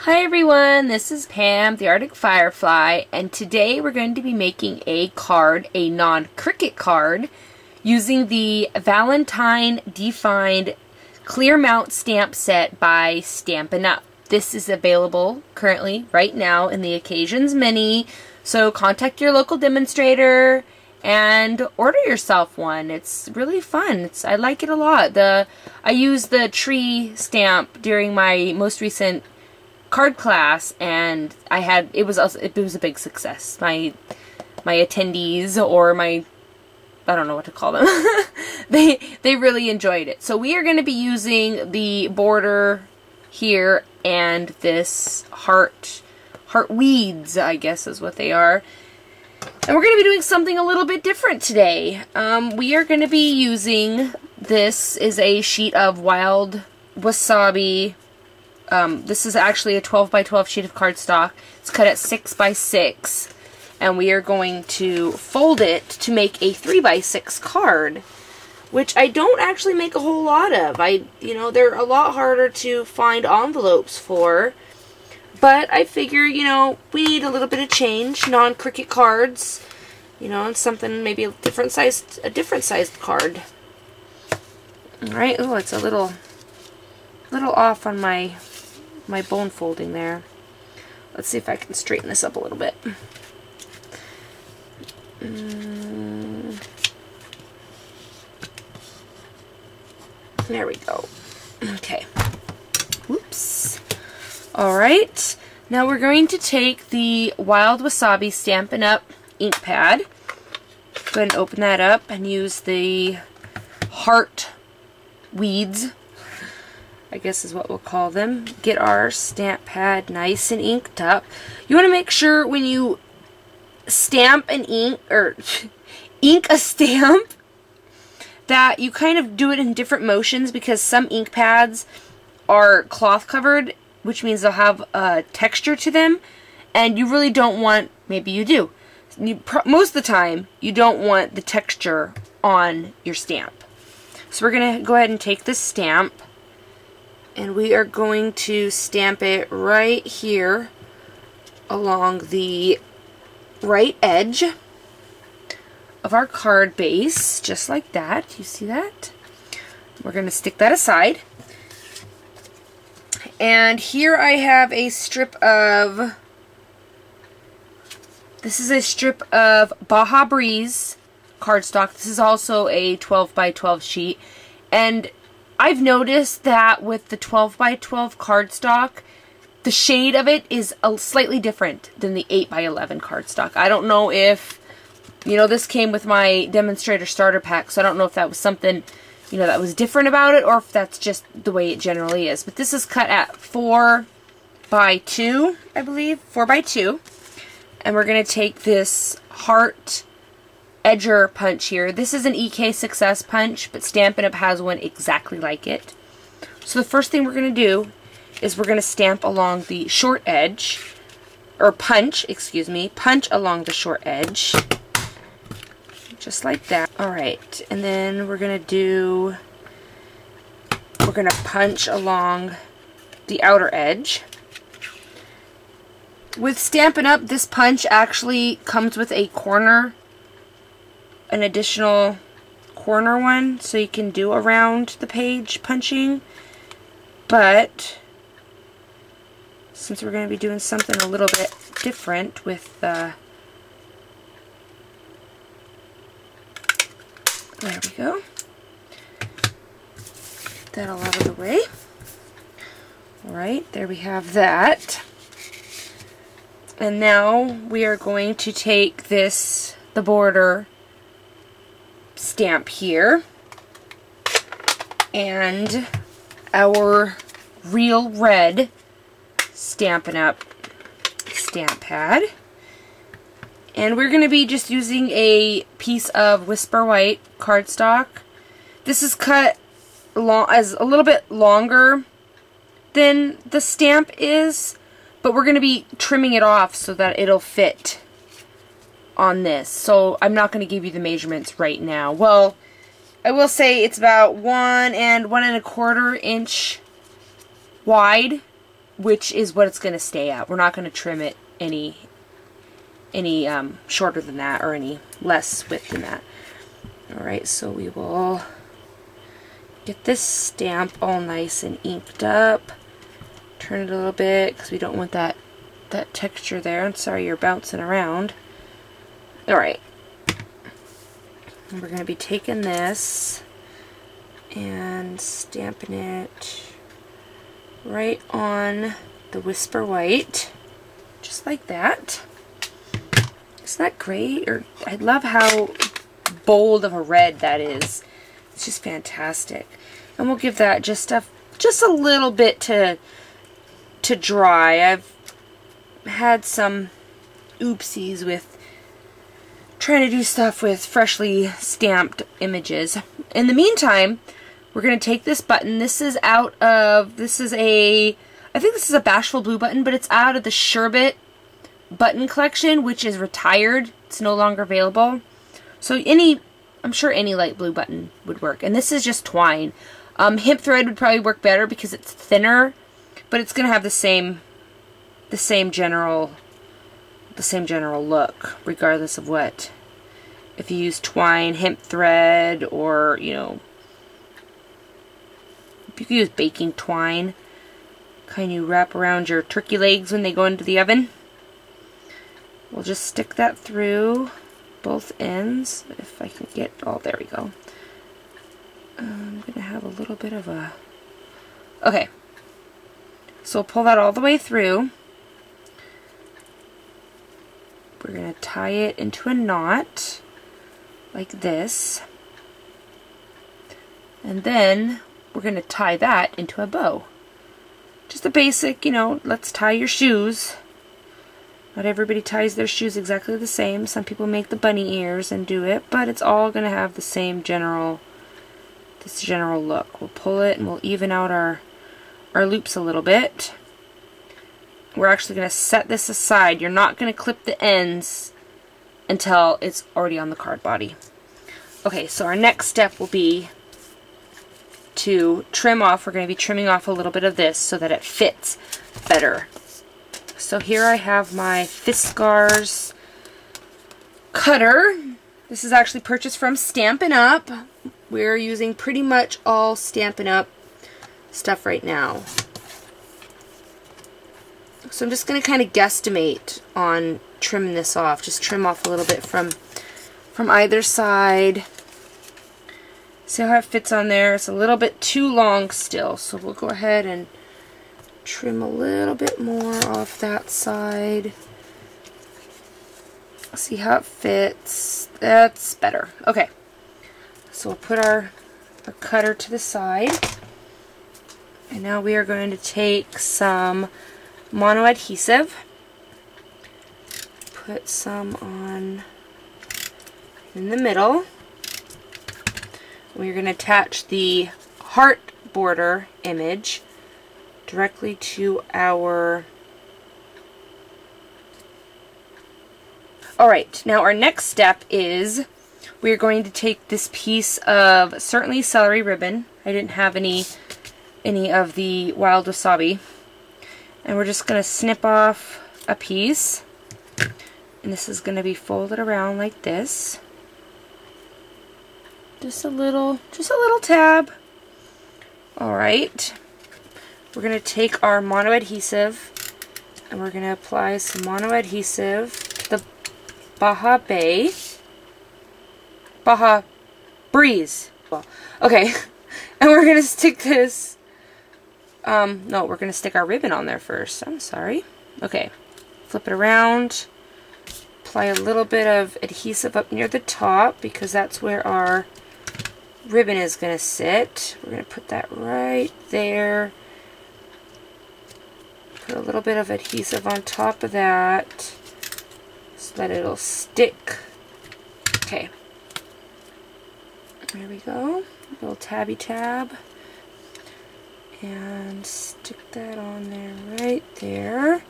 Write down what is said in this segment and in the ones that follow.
Hi everyone, this is Pam, the Arctic Firefly, and today we're going to be making a card, a non-Cricut card, using the Valentine Defined Clear Mount Stamp Set by Stampin' Up. This is available currently, right now, in the Occasions Mini, so contact your local demonstrator and order yourself one. It's really fun. I like it a lot. I used the tree stamp during my most recent card class, and it was a big success. My attendees, or I don't know what to call them, they really enjoyed it. So we are going to be using the border here and this heart weeds, I guess is what they are. And we're going to be doing something a little bit different today. We are going to be using, this is a sheet of wild wasabi. This is actually a 12 by 12 sheet of cardstock. It's cut at 6 by 6, and we are going to fold it to make a 3 by 6 card, which I don't actually make a whole lot of. They're a lot harder to find envelopes for, but I figure, we need a little bit of change, non-Cricut cards, and something, maybe a different sized card. Alright, oh, it's a little off on my bone folding there. Let's see if I can straighten this up a little bit. There we go. Okay. Whoops. Alright. Now we're going to take the Wild Wasabi Stampin' Up ink pad. Go ahead and open that up and use the heart weeds, I guess is what we'll call them. Get our stamp pad nice and inked up. You want to make sure when you stamp an ink, or ink a stamp, that you kind of do it in different motions, because some ink pads are cloth covered, which means they'll have a texture to them, and you really don't want, maybe you do, most of the time you don't want the texture on your stamp. So we're going to go ahead and take this stamp, and we are going to stamp it right here along the right edge of our card base, just like that. You see that? We're going to stick that aside. And here I have a strip of, this is a strip of Baja Breeze cardstock. This is also a 12 by 12 sheet. And I've noticed that with the 12 by 12 cardstock, the shade of it is slightly different than the 8 by 11 cardstock. I don't know if, this came with my demonstrator starter pack, so I don't know if that was something, that was different about it, or if that's just the way it generally is. But this is cut at 4 by 2, I believe, 4 by 2. And we're going to take this heart edger punch here. This is an EK Success punch, but Stampin' Up! Has one exactly like it. So the first thing we're going to do is we're going to stamp along the short edge, or punch along the short edge, just like that. Alright, and then we're going to punch along the outer edge. With Stampin' Up!, this punch actually comes with a corner, an additional corner one, so you can do around the page punching. But since we're going to be doing something a little bit different with there we go. Get that all out of the way. Alright, there we have that. And now we are going to take the border stamp here, and our real red Stampin' Up! Stamp pad, and we're going to be just using a piece of Whisper White cardstock. This is cut as a little bit longer than the stamp is, but we're going to be trimming it off so that it'll fit on this. So I'm not going to give you the measurements right now. Well, I will say it's about 1 and 1 1/4 inch wide which is what it's going to stay at. We're not going to trim it any shorter than that or any less width than that. Alright, so we will get this stamp all nice and inked up. Turn it a little bit because we don't want that texture there. I'm sorry you're bouncing around. Alright. And we're going to be taking this and stamping it right on the Whisper White. Just like that. Isn't that great? Or I love how bold of a red that is. It's just fantastic. And we'll give that just a little bit to dry. I've had some oopsies with trying to do stuff with freshly stamped images. In the meantime, we're going to take this button. I think this is a Bashful Blue button, but it's out of the Sherbet button collection, which is retired. It's no longer available. So I'm sure any light blue button would work. And this is just twine. Hemp thread would probably work better because it's thinner, but it's going to have the same general look, regardless of what. If you use twine, hemp thread, or, you know, if you could use baking twine, kind of wrap around your turkey legs when they go into the oven. We'll just stick that through both ends. If I can get, oh, there we go. I'm going to have a little bit of a, okay. So we'll pull that all the way through. We're going to tie it into a knot like this. And then we're going to tie that into a bow. Just a basic, you know, let's tie your shoes. Not everybody ties their shoes exactly the same. Some people make the bunny ears and do it, but it's all going to have the same general look. We'll pull it and we'll even out our loops a little bit. We're actually going to set this aside. You're not going to clip the ends until it's already on the card body. Okay, so our next step will be to trim off. We're going to be trimming off a little bit of this so that it fits better. So here I have my Fiskars cutter. This is actually purchased from Stampin' Up. We're using pretty much all Stampin' Up stuff right now. So I'm just going to kind of guesstimate on trimming this off. Just trim off a little bit from either side. See how it fits on there? It's a little bit too long still, so we'll go ahead and trim a little bit more off that side. See how it fits. That's better. Okay, so we'll put our cutter to the side, and now we are going to take some mono adhesive, put some on in the middle. We're going to attach the heart border image directly to our... Alright, now our next step is we're going to take this piece of Certainly celery ribbon. I didn't have any of the wild wasabi. And we're just going to snip off a piece. And this is going to be folded around like this. Just a little tab. Alright. We're going to take our mono adhesive and we're going to apply some mono adhesive to the Baja Breeze. Okay. And we're going to stick this, no, we're going to stick our ribbon on there first. I'm sorry. Okay. Flip it around. Apply a little bit of adhesive up near the top because that's where our ribbon is going to sit. We're going to put that right there. Put a little bit of adhesive on top of that so that it'll stick. Okay. There we go. A little tabby tab. And stick that on there right there.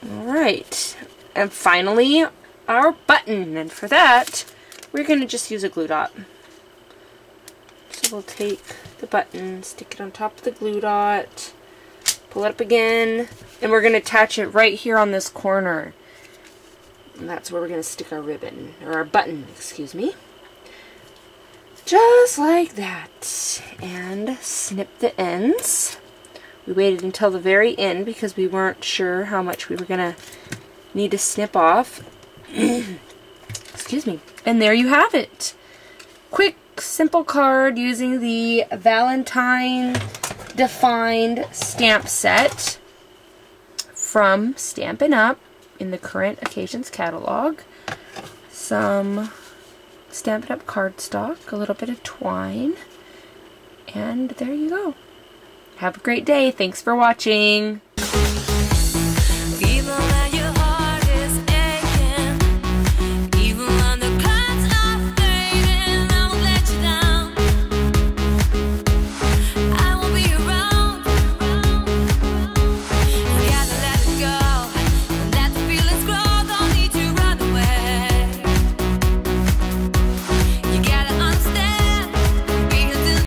Alright. And finally, our button. And for that, we're going to just use a glue dot. So we'll take the button, stick it on top of the glue dot, Pull it up again. And we're going to attach it right here on this corner. And that's where we're going to stick our ribbon, or our button, excuse me. Just like that. And snip the ends. We waited until the very end because we weren't sure how much we were going to need to snip off. Excuse me. And there you have it. Quick, simple card using the Valentine Defined stamp set from Stampin' Up! In the Current Occasions catalog. Some Stampin' Up! Cardstock, a little bit of twine, and there you go. Have a great day. Thanks for watching.